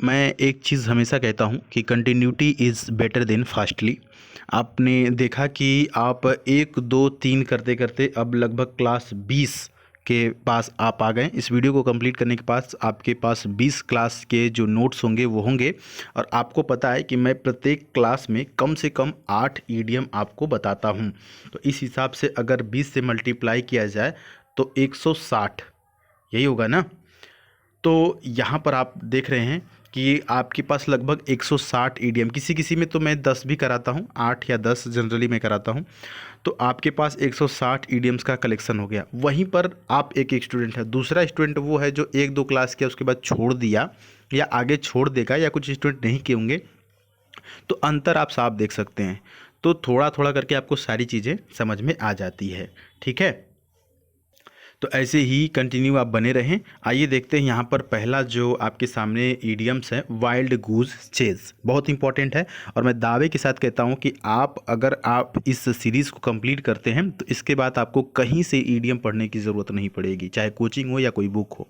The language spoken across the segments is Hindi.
मैं एक चीज़ हमेशा कहता हूँ कि continuity is better than fastly. आपने देखा कि आप 1 2 3 करते करते अब लगभग क्लास 20 के पास आप आ गए। इस वीडियो को कंप्लीट करने के पास आपके पास 20 क्लास के जो नोट्स होंगे वो होंगे। और आपको पता है कि मैं प्रत्येक क्लास में कम से कम 8 ईडियम आपको बताता हूँ। तो इस हिसाब से अगर 20 से मल्टीप्लाई किया जाए तो 160 यही होगा ना। तो यहाँ पर आप देख रहे हैं कि आपके पास लगभग 160 ईडीएम, किसी किसी में तो मैं 10 भी कराता हूँ, 8 या 10 जनरली मैं कराता हूँ। तो आपके पास 160 ईडीएम्स का कलेक्शन हो गया। वहीं पर आप एक स्टूडेंट है, दूसरा स्टूडेंट वो है जो 1 2 क्लास किया उसके बाद छोड़ दिया या आगे छोड़ देगा, या कुछ स्टूडेंट नहीं किए होंगे। तो अंतर आप साफ देख सकते हैं। तो थोड़ा थोड़ा करके आपको सारी चीज़ें समझ में आ जाती है। ठीक है, तो ऐसे ही कंटिन्यू आप बने रहें। आइए देखते हैं यहाँ पर पहला जो आपके सामने ईडियम्स है, वाइल्ड गूज चेज, बहुत इंपॉर्टेंट है। और मैं दावे के साथ कहता हूँ कि अगर आप इस सीरीज़ को कंप्लीट करते हैं तो इसके बाद आपको कहीं से ईडियम पढ़ने की ज़रूरत नहीं पड़ेगी, चाहे कोचिंग हो या कोई बुक हो।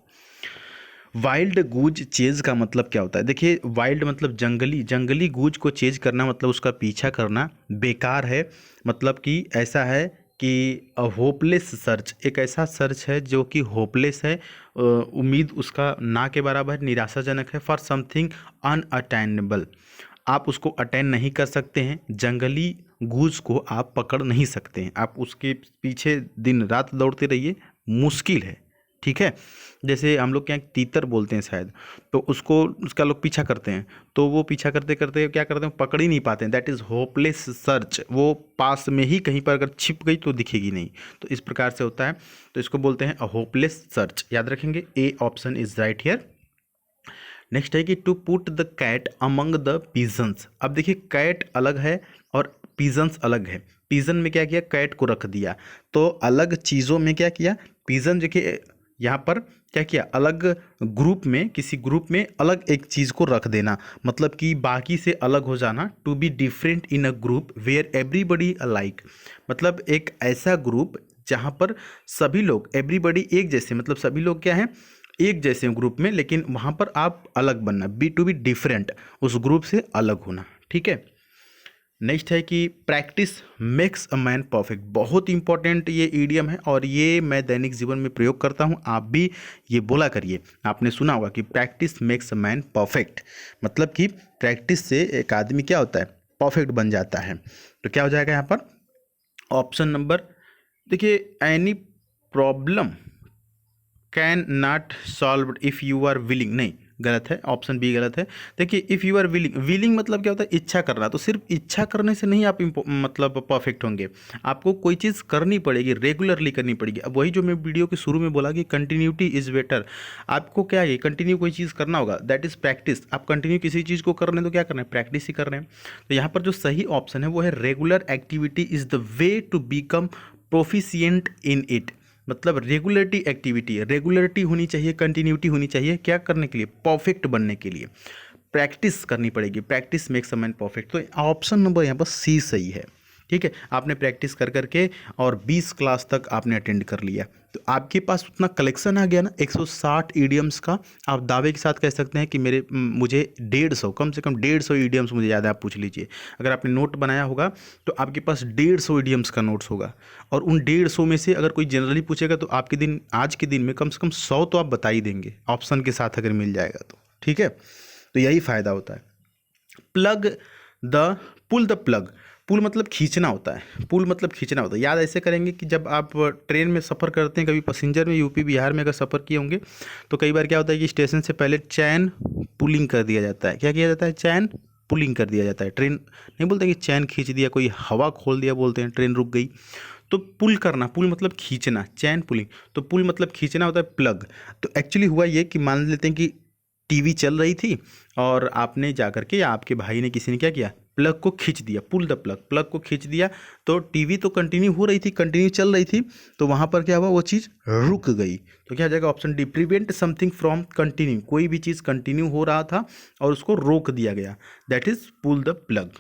वाइल्ड गूज चेज का मतलब क्या होता है? देखिए, वाइल्ड मतलब जंगली, जंगली गूज को चेज करना मतलब उसका पीछा करना बेकार है। मतलब कि ऐसा है कि होपलेस सर्च, एक ऐसा सर्च है जो कि होपलेस है, उम्मीद उसका ना के बराबर, निराशाजनक है, फॉर समथिंग अनअटेनेबल। आप उसको अटेन नहीं कर सकते हैं, जंगली गूज को आप पकड़ नहीं सकते हैं, आप उसके पीछे दिन रात दौड़ते रहिए, मुश्किल है। ठीक है, जैसे हम लोग क्या तीतर बोलते हैं शायद, तो उसको उसका लोग पीछा करते हैं, तो वो पीछा करते करते क्या करते हैं, पकड़ ही नहीं पाते हैं। That is hopeless search. वो पास में ही कहीं पर अगर छिप गई तो दिखेगी नहीं, तो इस प्रकार से होता है। तो इसको बोलते हैं होपलेस सर्च, याद रखेंगे। A option is right here. Next है कि to put the cat among the pigeons. अब देखिए, कैट अलग है और पिजन्स अलग है। पिजन में क्या किया, कैट को रख दिया। तो अलग चीज़ों में क्या किया, पिजन देखिए यहाँ पर क्या किया, अलग ग्रुप में, किसी ग्रुप में अलग एक चीज़ को रख देना, मतलब कि बाकी से अलग हो जाना। To be different in a group where everybody alike, मतलब एक ऐसा ग्रुप जहाँ पर सभी लोग, एवरीबडी एक जैसे, मतलब सभी लोग क्या हैं, एक जैसे ग्रुप में, लेकिन वहाँ पर आप अलग बनना, टू बी डिफरेंट, उस ग्रुप से अलग होना। ठीक है, नेक्स्ट है कि practice makes a man perfect. बहुत इंपॉर्टेंट ये ईडियम है और ये मैं दैनिक जीवन में प्रयोग करता हूँ, आप भी ये बोला करिए। आपने सुना होगा कि practice makes a man perfect, मतलब कि प्रैक्टिस से एक आदमी क्या होता है, परफेक्ट बन जाता है। तो क्या हो जाएगा यहाँ पर, ऑप्शन नंबर, देखिए, any problem can not solve if you are willing, नहीं, गलत है, ऑप्शन बी गलत है। देखिए, if you are willing, willing मतलब क्या होता है, इच्छा करना। तो सिर्फ इच्छा करने से नहीं आप मतलब परफेक्ट होंगे, आपको कोई चीज़ करनी पड़ेगी, रेगुलरली करनी पड़ेगी। अब वही जो मैं वीडियो के शुरू में बोला कि कंटिन्यूटी इज़ बेटर, आपको क्या है, कंटिन्यू कोई चीज़ करना होगा, दैट इज़ प्रैक्टिस। आप कंटिन्यू किसी चीज़ को कर रहे हैं तो क्या करना है, प्रैक्टिस ही कर रहे हैं। तो यहाँ पर जो सही ऑप्शन है वो है regular activity is the way to become proficient in it. मतलब रेगुलरिटी एक्टिविटी है, रेगुलरिटी होनी चाहिए, कंटिन्यूटी होनी चाहिए, क्या करने के लिए, परफेक्ट बनने के लिए प्रैक्टिस करनी पड़ेगी। Practice makes a man perfect. तो ऑप्शन नंबर यहाँ पर सी सही है। ठीक है, आपने प्रैक्टिस कर करके और 20 क्लास तक आपने अटेंड कर लिया, तो आपके पास उतना कलेक्शन आ गया ना 160 ईडियम्स का। आप दावे के साथ कह सकते हैं कि मुझे 150, कम से कम 150 ईडियम्स मुझे याद है, आप पूछ लीजिए। अगर आपने नोट बनाया होगा तो आपके पास 150 ईडियम्स का नोट्स होगा, और उन 150 में से अगर कोई जनरली पूछेगा तो आपके दिन, आज के दिन में कम से कम 100 तो आप बता ही देंगे, ऑप्शन के साथ अगर मिल जाएगा तो। ठीक है, तो यही फ़ायदा होता है। Plug the pull the plug, pull मतलब खींचना होता है, पुल मतलब खींचना होता है। याद ऐसे करेंगे कि जब आप ट्रेन में सफ़र करते हैं, कभी पैसेंजर में यूपी बिहार में अगर सफ़र किए होंगे तो कई बार क्या होता है कि स्टेशन से पहले चैन पुलिंग कर दिया जाता है। क्या किया जाता है, चैन पुलिंग कर दिया जाता है। ट्रेन नहीं बोलते कि चैन खींच दिया, कोई हवा खोल दिया बोलते हैं, ट्रेन रुक गई। तो पुल करना, पुल मतलब खींचना, चैन पुलिंग। तो पुल मतलब खींचना होता है, प्लग। तो एक्चुअली हुआ ये कि मान लेते हैं कि टीवी चल रही थी और आपने जा करके, या आपके भाई ने, किसी ने क्या किया, प्लग को खींच दिया, पुल द प्लग, प्लग को खींच दिया। तो टीवी तो कंटिन्यू हो रही थी, कंटिन्यू चल रही थी, तो वहाँ पर क्या हुआ, वो चीज़ रुक गई। तो क्या हो जाएगा, option D, prevent something from continue. कोई भी चीज़ कंटिन्यू हो रहा था और उसको रोक दिया गया, that is pull the plug.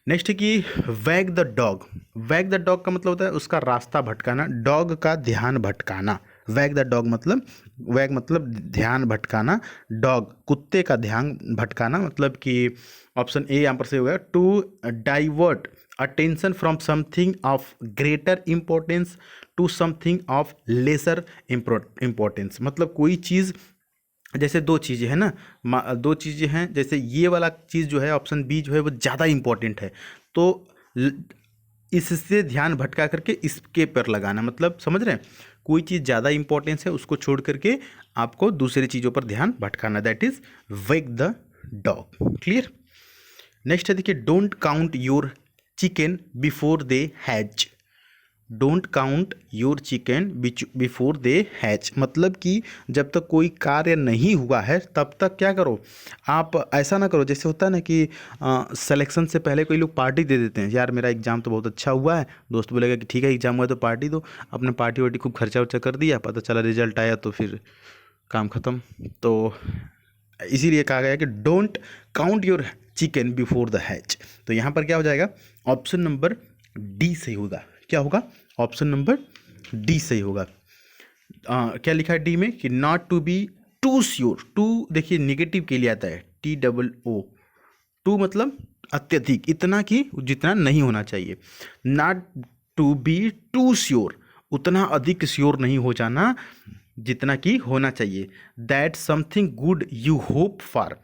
Next है कि wag the dog. Wag the dog का मतलब होता है उसका रास्ता भटकाना, डॉग का ध्यान भटकाना। वैग द डॉग मतलब, वैग मतलब ध्यान भटकाना, डॉग कुत्ते का ध्यान भटकाना, मतलब कि ऑप्शन ए यहाँ पर से हो गया, to divert attention from something of greater importance to something of lesser importance. मतलब कोई चीज़, जैसे दो चीज़ें हैं ना, दो चीज़ें हैं, जैसे ये वाला चीज़ जो है ऑप्शन बी जो है वो ज़्यादा इम्पोर्टेंट है, तो इससे ध्यान भटका करके इसके पर लगाना, मतलब समझ रहे हैं, कोई चीज़ ज़्यादा इंपॉर्टेंस है उसको छोड़ करके आपको दूसरी चीज़ों पर ध्यान भटकाना, that is wake the dog. Clear. Next है देखिए, don't count your chicken before they hatch. Don't count your chicken before they hatch, मतलब कि जब तक कोई कार्य नहीं हुआ है तब तक क्या करो, आप ऐसा ना करो। जैसे होता है ना कि सिलेक्शन से पहले कोई लोग पार्टी दे देते हैं, यार मेरा एग्ज़ाम तो बहुत अच्छा हुआ है, दोस्त बोलेगा कि ठीक है एग्ज़ाम हुआ तो पार्टी दो, अपने पार्टी वार्टी खूब खर्चा वर्चा कर दिया, पता चला रिजल्ट आया तो फिर काम ख़त्म। तो इसीलिए कहा गया कि don't count your chicken before the hatch. तो यहाँ पर क्या हो जाएगा, ऑप्शन नंबर डी सही होगा। क्या होगा, ऑप्शन नंबर डी सही होगा। क्या लिखा है डी में कि not to be too sure. Too देखिए निगेटिव के लिए आता है, टी डबल ओ, टू मतलब अत्यधिक, इतना कि जितना नहीं होना चाहिए। Not to be too sure, उतना अधिक श्योर नहीं हो जाना जितना कि होना चाहिए। That something good you hope for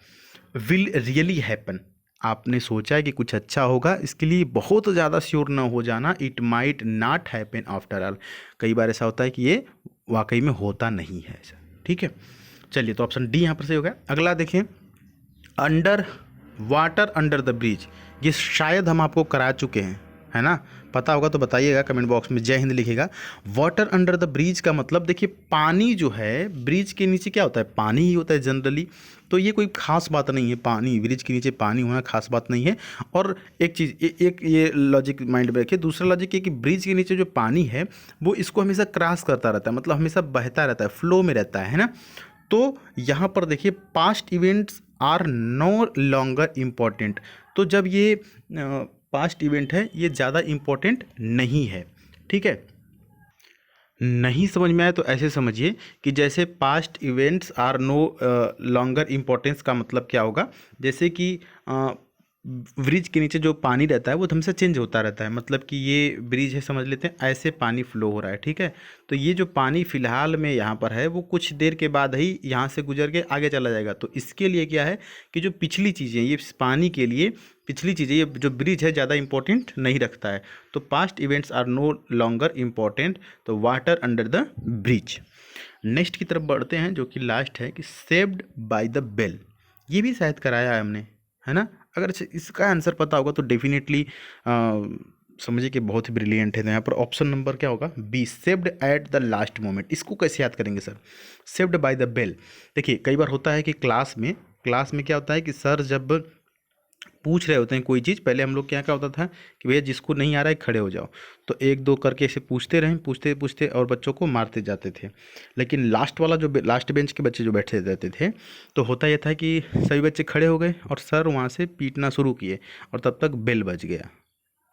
will really happen. आपने सोचा है कि कुछ अच्छा होगा, इसके लिए बहुत ज़्यादा श्योर ना हो जाना, it might not happen after all. कई बार ऐसा होता है कि ये वाकई में होता नहीं है ऐसा। ठीक है, चलिए तो ऑप्शन डी यहाँ पर से हो गया। अगला देखें, under water under the bridge, ये शायद हम आपको करा चुके हैं, है ना, पता होगा तो बताइएगा कमेंट बॉक्स में, जय हिंद लिखिएगा। वाटर अंडर द ब्रिज का मतलब देखिए, पानी जो है ब्रिज के नीचे क्या होता है, पानी ही होता है जनरली, तो ये कोई खास बात नहीं है, पानी ब्रिज के नीचे पानी होना खास बात नहीं है। और एक चीज़, एक ये लॉजिक माइंड में रखिए, दूसरा लॉजिक ये कि ब्रिज के नीचे जो पानी है वो इसको हमेशा क्रॉस करता रहता है, मतलब हमेशा बहता रहता है, फ्लो में रहता है ना। तो यहाँ पर देखिए, past events are no longer important, तो जब ये पास्ट इवेंट है ये ज़्यादा इम्पोर्टेंट नहीं है। ठीक है, नहीं समझ में आया तो ऐसे समझिए कि जैसे past events are no longer importance का मतलब क्या होगा, जैसे कि ब्रिज के नीचे जो पानी रहता है वो हमेशा चेंज होता रहता है, मतलब कि ये ब्रिज है समझ लेते हैं, ऐसे पानी फ्लो हो रहा है। ठीक है, तो ये जो पानी फिलहाल में यहाँ पर है वो कुछ देर के बाद ही यहाँ से गुजर के आगे चला जाएगा, तो इसके लिए क्या है कि जो पिछली चीज़ें, ये पानी के लिए पिछली चीज़ें, ये जो ब्रिज है ज़्यादा इंपॉर्टेंट नहीं रखता है, तो past events are no longer important, तो water under the bridge. Next की तरफ बढ़ते हैं, जो कि लास्ट है कि सेव्ड बाय द बेल, ये भी शायद कराया है हमने, है ना। अगर इसका आंसर पता होगा तो डेफिनेटली समझिए कि बहुत ही ब्रिलियंट है। तो यहाँ पर ऑप्शन नंबर क्या होगा, B, saved at the last moment. इसको कैसे याद करेंगे sir, saved by the bell. देखिए कई बार होता है कि क्लास में क्या होता है कि सर जब पूछ रहे होते हैं कोई चीज़, पहले हम लोग क्या क्या होता था कि भैया जिसको नहीं आ रहा है खड़े हो जाओ, तो एक दो करके ऐसे पूछते रहें, पूछते पूछते और बच्चों को मारते जाते थे। लेकिन लास्ट वाला जो लास्ट बेंच के बच्चे जो बैठे रहते थे, तो होता यह था कि सभी बच्चे खड़े हो गए और सर वहाँ से पीटना शुरू किए और तब तक बेल बज गया।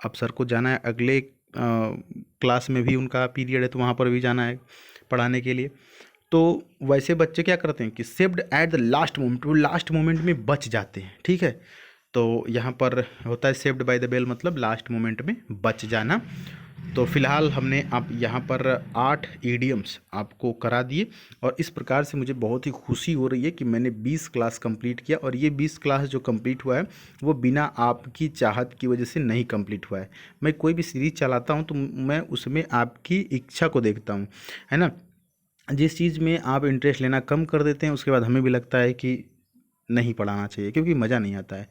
अब सर को जाना है अगले क्लास में भी उनका पीरियड है, तो वहाँ पर भी जाना है पढ़ाने के लिए। तो वैसे बच्चे क्या करते हैं कि saved at the last moment, वो लास्ट मोमेंट में बच जाते हैं। ठीक है, तो यहाँ पर होता है सेव्ड बाय द बेल मतलब लास्ट मोमेंट में बच जाना। तो फिलहाल हमने आप यहाँ पर 8 ईडियम्स आपको करा दिए, और इस प्रकार से मुझे बहुत ही खुशी हो रही है कि मैंने 20 क्लास कंप्लीट किया, और ये 20 क्लास जो कंप्लीट हुआ है वो बिना आपकी चाहत की वजह से नहीं कंप्लीट हुआ है। मैं कोई भी सीरीज़ चलाता हूँ तो मैं उसमें आपकी इच्छा को देखता हूँ, है ना। जिस चीज़ में आप इंटरेस्ट लेना कम कर देते हैं उसके बाद हमें भी लगता है कि नहीं पढ़ाना चाहिए क्योंकि मज़ा नहीं आता है।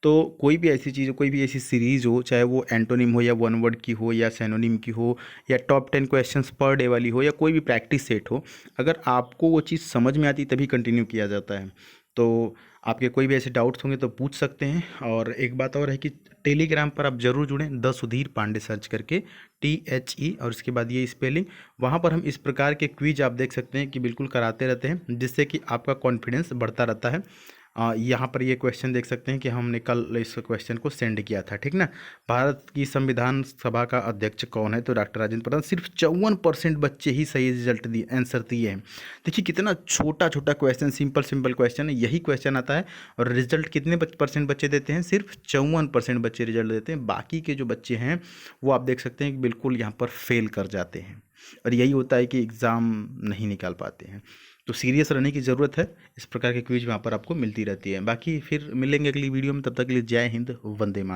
तो कोई भी ऐसी चीज़, कोई भी ऐसी सीरीज़ हो, चाहे वो एंटोनिम हो या वन वर्ड की हो या सैनोनिम की हो या टॉप 10 क्वेश्चंस पर डे वाली हो या कोई भी प्रैक्टिस सेट हो, अगर आपको वो चीज़ समझ में आती तभी कंटिन्यू किया जाता है। तो आपके कोई भी ऐसे डाउट्स होंगे तो पूछ सकते हैं। और एक बात और है कि टेलीग्राम पर आप ज़रूर जुड़ें, द सुधीर पांडे सर्च करके, THE और उसके बाद ये स्पेलिंग। वहाँ पर हम इस प्रकार के क्विज आप देख सकते हैं कि बिल्कुल कराते रहते हैं, जिससे कि आपका कॉन्फिडेंस बढ़ता रहता है। यहाँ पर ये क्वेश्चन देख सकते हैं कि हमने कल इस क्वेश्चन को सेंड किया था, ठीक ना। भारत की संविधान सभा का अध्यक्ष कौन है? तो डॉक्टर राजेंद्र प्रसाद। सिर्फ 54% बच्चे ही सही रिजल्ट दिए, आंसर दिए हैं। देखिए कितना छोटा छोटा क्वेश्चन, सिंपल सिंपल क्वेश्चन है, यही क्वेश्चन आता है और रिजल्ट कितने परसेंट बच्चे देते हैं? सिर्फ 54% बच्चे रिजल्ट देते हैं। बाकी के जो बच्चे हैं वो आप देख सकते हैं कि बिल्कुल यहाँ पर फेल कर जाते हैं और यही होता है कि एग्ज़ाम नहीं निकाल पाते हैं। तो सीरियस रहने की ज़रूरत है। इस प्रकार के क्विज वहाँ पर आपको मिलती रहती है। बाकी फिर मिलेंगे अगली वीडियो में, तब तक के लिए जय हिंद, वंदे मातरम।